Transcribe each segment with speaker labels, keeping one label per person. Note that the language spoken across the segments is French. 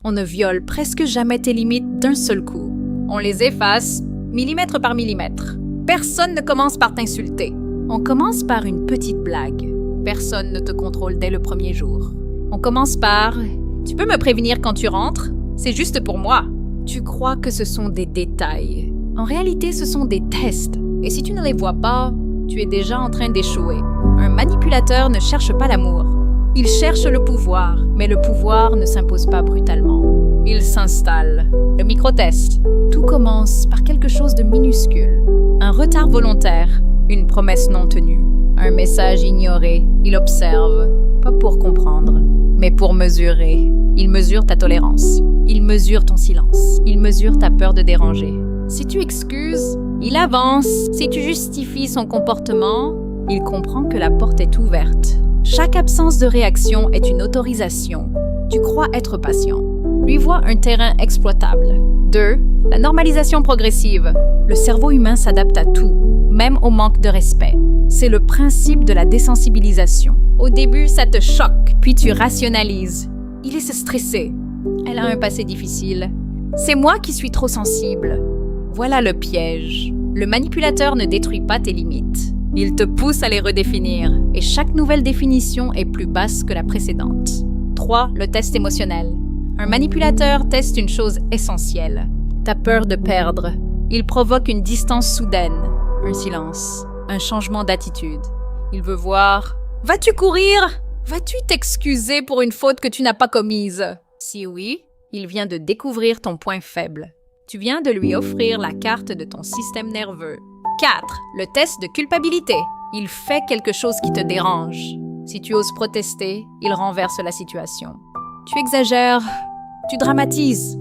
Speaker 1: On ne viole presque jamais tes limites d'un seul coup. On les efface, millimètre par millimètre. Personne ne commence par t'insulter. On commence par une petite blague. Personne ne te contrôle dès le premier jour. On commence par « Tu peux me prévenir quand tu rentres? C'est juste pour moi. » Tu crois que ce sont des détails. En réalité, ce sont des tests. Et si tu ne les vois pas, tu es déjà en train d'échouer. Un manipulateur ne cherche pas l'amour. Il cherche le pouvoir, mais le pouvoir ne s'impose pas brutalement. Il s'installe. Le micro-test. Tout commence par quelque chose de minuscule. Un retard volontaire, une promesse non tenue, un message ignoré. Il observe, pas pour comprendre, mais pour mesurer. Il mesure ta tolérance. Il mesure ton silence. Il mesure ta peur de déranger. Si tu excuses, il avance. Si tu justifies son comportement, il comprend que la porte est ouverte. Chaque absence de réaction est une autorisation. Tu crois être patient. Lui voit un terrain exploitable. 2. La normalisation progressive. Le cerveau humain s'adapte à tout, même au manque de respect. C'est le principe de la désensibilisation. Au début, ça te choque, puis tu rationalises. Il est stressé. Elle a un passé difficile. C'est moi qui suis trop sensible. Voilà le piège. Le manipulateur ne détruit pas tes limites. Il te pousse à les redéfinir, et chaque nouvelle définition est plus basse que la précédente. 3. Le test émotionnel. Un manipulateur teste une chose essentielle. Ta peur de perdre. Il provoque une distance soudaine, un silence, un changement d'attitude. Il veut voir « Vas-tu courir? Vas-tu t'excuser pour une faute que tu n'as pas commise? » Si oui, il vient de découvrir ton point faible. Tu viens de lui offrir la carte de ton système nerveux. 4. Le test de culpabilité. Il fait quelque chose qui te dérange. Si tu oses protester, il renverse la situation. Tu exagères, tu dramatises.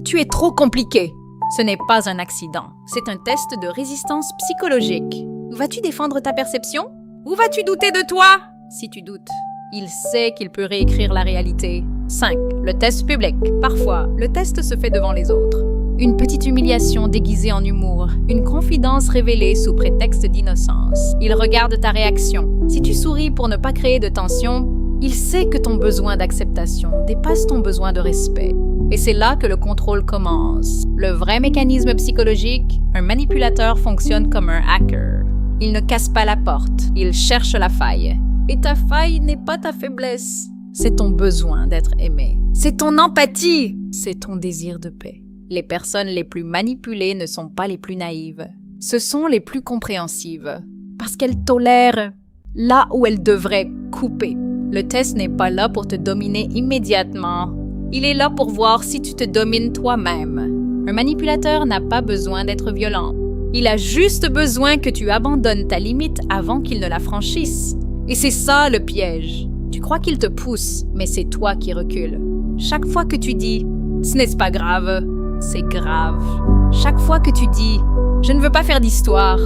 Speaker 1: Tu es trop compliqué. Ce n'est pas un accident. C'est un test de résistance psychologique. Vas-tu défendre ta perception? Ou vas-tu douter de toi? Si tu doutes, il sait qu'il peut réécrire la réalité. 5. Le test public. Parfois, le test se fait devant les autres. Une petite humiliation déguisée en humour, une confidence révélée sous prétexte d'innocence. Il regarde ta réaction. Si tu souris pour ne pas créer de tension, il sait que ton besoin d'acceptation dépasse ton besoin de respect. Et c'est là que le contrôle commence. Le vrai mécanisme psychologique, un manipulateur fonctionne comme un hacker. Il ne casse pas la porte, il cherche la faille. Et ta faille n'est pas ta faiblesse. C'est ton besoin d'être aimé. C'est ton empathie. C'est ton désir de paix. Les personnes les plus manipulées ne sont pas les plus naïves. Ce sont les plus compréhensives. Parce qu'elles tolèrent là où elles devraient couper. Le test n'est pas là pour te dominer immédiatement. Il est là pour voir si tu te domines toi-même. Un manipulateur n'a pas besoin d'être violent. Il a juste besoin que tu abandonnes ta limite avant qu'il ne la franchisse. Et c'est ça le piège. Tu crois qu'il te pousse, mais c'est toi qui recules. Chaque fois que tu dis « ce n'est pas grave », c'est grave. Chaque fois que tu dis « je ne veux pas faire d'histoire »,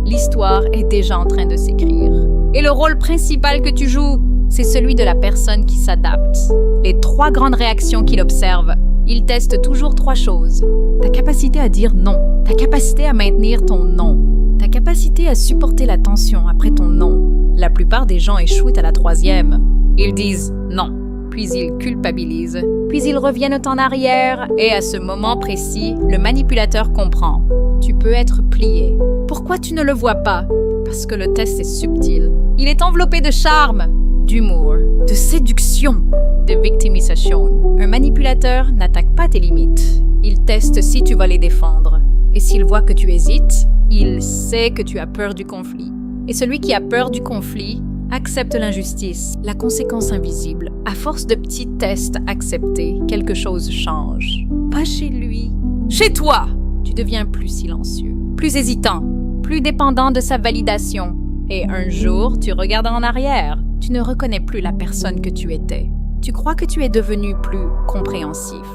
Speaker 1: l'histoire est déjà en train de s'écrire. Et le rôle principal que tu joues, c'est celui de la personne qui s'adapte. Les 3 grandes réactions qu'il observe. Il teste toujours 3 choses. Ta capacité à dire non, ta capacité à maintenir ton non, ta capacité à supporter la tension après ton non. La plupart des gens échouent à la 3e. Ils disent non, puis ils culpabilisent, puis ils reviennent en arrière et à ce moment précis, le manipulateur comprend. Tu peux être plié. Pourquoi tu ne le vois pas? Parce que le test est subtil. Il est enveloppé de charme, d'humour, de séduction, de victimisation. Un manipulateur n'attaque pas tes limites. Il teste si tu vas les défendre. Et s'il voit que tu hésites, il sait que tu as peur du conflit. Et celui qui a peur du conflit accepte l'injustice, la conséquence invisible. À force de petits tests acceptés, quelque chose change. Pas chez lui, chez toi. Tu deviens plus silencieux, plus hésitant, plus dépendant de sa validation. Et un jour, tu regardes en arrière. Tu ne reconnais plus la personne que tu étais. Tu crois que tu es devenu plus compréhensif.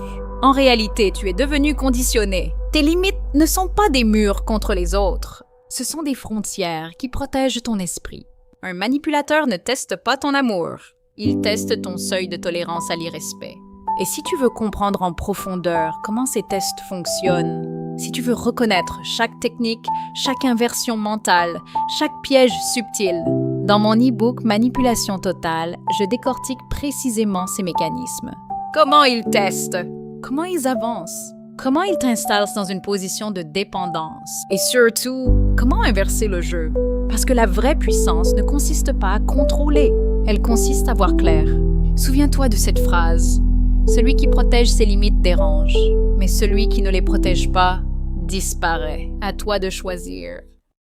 Speaker 1: En réalité, tu es devenu conditionné. Tes limites ne sont pas des murs contre les autres. Ce sont des frontières qui protègent ton esprit. Un manipulateur ne teste pas ton amour. Il teste ton seuil de tolérance à l'irrespect. Et si tu veux comprendre en profondeur comment ces tests fonctionnent, si tu veux reconnaître chaque technique, chaque inversion mentale, chaque piège subtil, dans mon e-book Manipulation totale, je décortique précisément ces mécanismes. Comment ils testent? Comment ils avancent? Comment ils t'installent dans une position de dépendance? Et surtout, comment inverser le jeu? Parce que la vraie puissance ne consiste pas à contrôler, elle consiste à voir clair. Souviens-toi de cette phrase. Celui qui protège ses limites dérange, mais celui qui ne les protège pas disparaît. À toi de choisir.